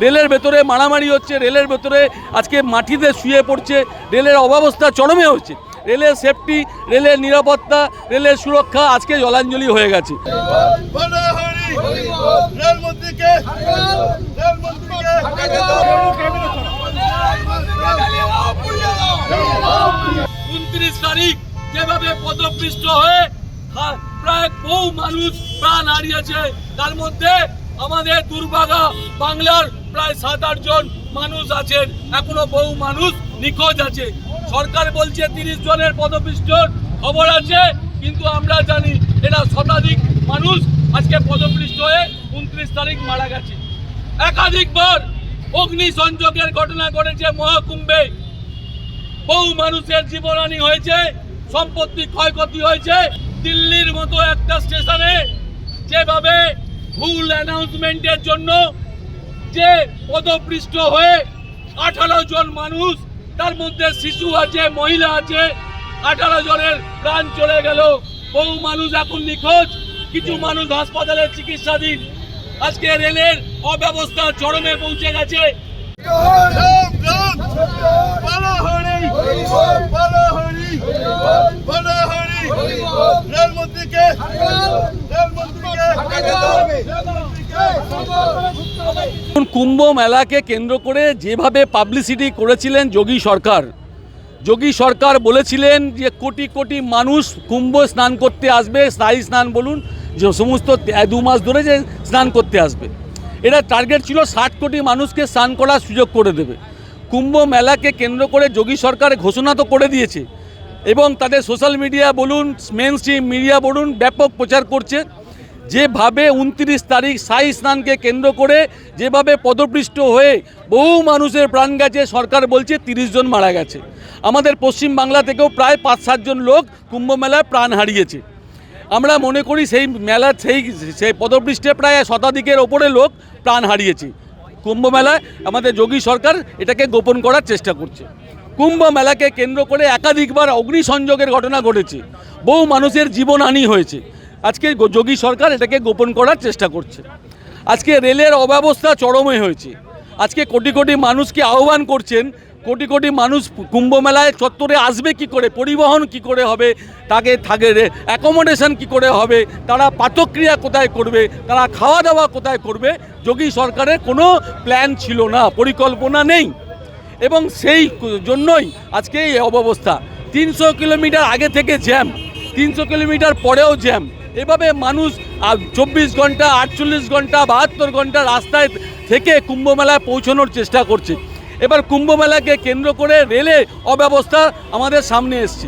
রেলের ভেতরে মারামারি হচ্ছে, রেলের ভেতরে আজকে মাটিতে শুয়ে পড়ছে, রেলের অব্যবস্থা চরমে হচ্ছে। রেলের সেফটি, রেলের নিরাপত্তা, রেলের সুরক্ষা আজকে জলাঞ্জলি হয়ে গেছে। 29 তারিখ যেভাবে পদপিষ্ট হয়ে প্রায় বহু মানুষ প্রাণ হারিয়েছে, তার মধ্যে আমাদের দুর্ভাগা বাংলার প্রায় 7-8 জন মানুষ আছেন, এখনো বহু মানুষ নিখোঁজ আছে। সরকার বলছে 30 জনের পদপিষ্টর খবর আছে, কিন্তু আমরা জানি এরা শতাধিক মানুষ আজকে পদপিষ্ট হয়ে 29 তারিখ মারা গেছে। একাধিকবার অগ্নিসংযোগের ঘটনা ঘটেছে মহাকুম্ভে, বহু মানুষের জীবনহানি হয়েছে, সম্পত্তি ক্ষয়ক্ষতি হয়েছে। দিল্লির মতো একটা স্টেশনে যেভাবে ভুল অ্যানাউন্সমেন্টের জন্য যে পদপৃষ্ট হয়ে 18 জন মানুষ, তার মধ্যে শিশু আছে, মহিলা আছে, 18 জনের প্রাণ চলে গেল। বহু মানুষ এখন নিখোঁজ, কিছু মানুষ হাসপাতালে চিকিৎসাধীন। আজকে রেলের অব্যবস্থা চরমে পৌঁছে গেছে। কুম্ভ মেলাকে কেন্দ্র করে যেভাবে পাবলিসিটি করেছিলেন যোগী সরকার বলেছিলেন যে কোটি কোটি মানুষ কুম্ভ স্নান করতে আসবে, স্থায়ী স্নান বলুন, যে সমস্ত 2 মাস ধরে যে স্নান করতে আসবে, এটা টার্গেট ছিল 60 কোটি মানুষকে স্নান করার সুযোগ করে দেবে। কুম্ভ মেলাকে কেন্দ্র করে যোগী সরকার ঘোষণা তো করে দিয়েছে এবং তাদের সোশ্যাল মিডিয়া বলুন, মেন স্ট্রিম মিডিয়া বলুন, ব্যাপক প্রচার করছে। যেভাবে 29 তারিখ স্থায়ী স্নানকে কেন্দ্র করে যেভাবে পদপৃষ্ট হয়ে বহু মানুষের প্রাণ গেছে, সরকার বলছে 30 জন মারা গেছে। আমাদের পশ্চিম বাংলা থেকেও প্রায় 5-7 জন লোক কুম্ভ মেলায় প্রাণ হারিয়েছে। আমরা মনে করি সেই মেলা সেই পদপৃষ্ঠে প্রায় শতাধিকের ওপরে লোক প্রাণ হারিয়েছে কুম্ভ মেলায়। আমাদের যোগী সরকার এটাকে গোপন করার চেষ্টা করছে। কুম্ভ মেলাকে কেন্দ্র করে একাধিকবার অগ্নিসংযোগের ঘটনা ঘটেছে, বহু মানুষের জীবনহানি হয়েছে। আজকে যোগী সরকার এটাকে গোপন করার চেষ্টা করছে। আজকে রেলের অব্যবস্থা চরমে হয়েছে। আজকে কোটি কোটি মানুষকে আহ্বান করছেন, কোটি কোটি মানুষ কুম্ভ মেলায় চত্বরে আসবে কি করে, পরিবহন কি করে হবে, তাকে অ্যাকোমোডেশন কি করে হবে, তারা পাতক্রিয়া কোথায় করবে, তারা খাওয়া দাওয়া কোথায় করবে, যোগী সরকারের কোনো প্ল্যান ছিল না, পরিকল্পনা নেই। এবং সেই জন্যই আজকে এই অব্যবস্থা। 300 কিলোমিটার আগে থেকে জ্যাম, 300 কিলোমিটার পরেও জ্যাম। এভাবে মানুষ 24 ঘন্টা, 48 ঘন্টা, 72 ঘন্টা রাস্তায় থেকে কুম্ভ মেলায় পৌঁছানোর চেষ্টা করছে। এবার কুম্ভ মেলাকে কেন্দ্র করে রেলে অব্যবস্থা আমাদের সামনে এসছে।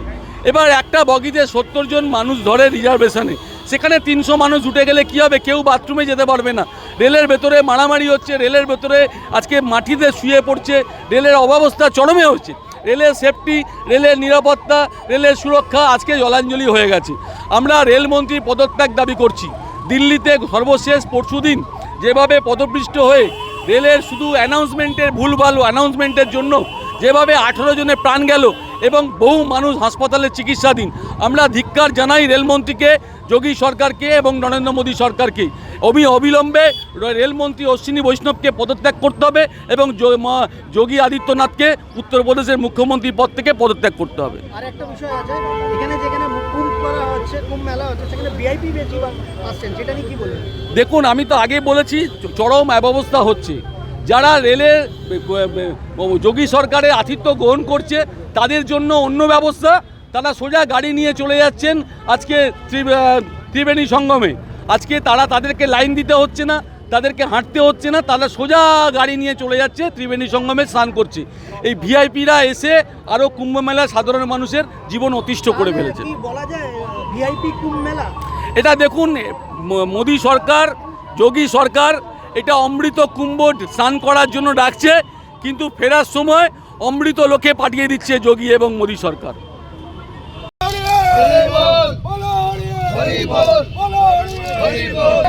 এবার একটা বগিতে 70 জন মানুষ ধরে রিজার্ভেশনে, সেখানে 300 মানুষ উঠে গেলে কী হবে? কেউ বাথরুমে যেতে পারবে না। রেলের ভেতরে মারামারি হচ্ছে, রেলের ভেতরে আজকে মাটিতে শুয়ে পড়ছে, রেলের অব্যবস্থা চরমে হচ্ছে। রেলের সেফটি, রেলের নিরাপত্তা, রেলের সুরক্ষা আজকে জলাঞ্জলি হয়ে গেছে। আমরা রেলমন্ত্রীর পদত্যাগ দাবি করছি। দিল্লিতে সর্বশেষ পরশুদিন যেভাবে পদপৃষ্ট হয়ে রেলের শুধু অ্যানাউন্সমেন্টের ভুলভাল অ্যানাউন্সমেন্টের জন্য যেভাবে 18 জনের প্রাণ গেল এবং বহু মানুষ হাসপাতালে চিকিৎসাধীন, আমরা ধিক্কার জানাই রেলমন্ত্রীকে, যোগী সরকারকে এবং নরেন্দ্র মোদী সরকারকে। অবিলম্বে রেলমন্ত্রী অশ্বিনী বৈষ্ণবকে পদত্যাগ করতে হবে এবং যোগী আদিত্যনাথকে উত্তরপ্রদেশের মুখ্যমন্ত্রী পদ থেকে পদত্যাগ করতে হবে। আর একটা বিষয় আছে, এখানে যেখানে কুম্ভ করা হচ্ছে, কুম্ভ মেলা হচ্ছে, সেখানে ভিআইপি বেশি আসছেন, সেটা নিয়ে কি বলবেন? দেখুন, আমি তো আগে বলেছি চরম অব্যবস্থা হচ্ছে। যারা রেলের যোগী সরকারের আতিথ্য গ্রহণ করছে তাদের জন্য অন্য ব্যবস্থা, তারা সোজা গাড়ি নিয়ে চলে যাচ্ছেন আজকে ত্রিবেণী সঙ্গমে। আজকে তাদেরকে লাইন দিতে হচ্ছে না, তাদেরকে হাঁটতে হচ্ছে না, তারা সোজা গাড়ি নিয়ে চলে যাচ্ছে ত্রিবেণী সঙ্গমে স্নান করছে। এই ভিআইপিরা এসে আরও কুম্ভ মেলায় সাধারণ মানুষের জীবন অতিষ্ঠ করে ফেলেছে। বলা যায় ভিআইপি কুম্ভ মেলা এটা দেখুন, মোদী সরকার, যোগী সরকার এটা অমৃত কুম্ভ স্নান করার জন্য ডাকছে, কিন্তু ফেরার সময় অমৃত লোকে পাঠিয়ে দিচ্ছে যোগী এবং মোদী সরকার। হরি বল, হরি বল, হরি বল।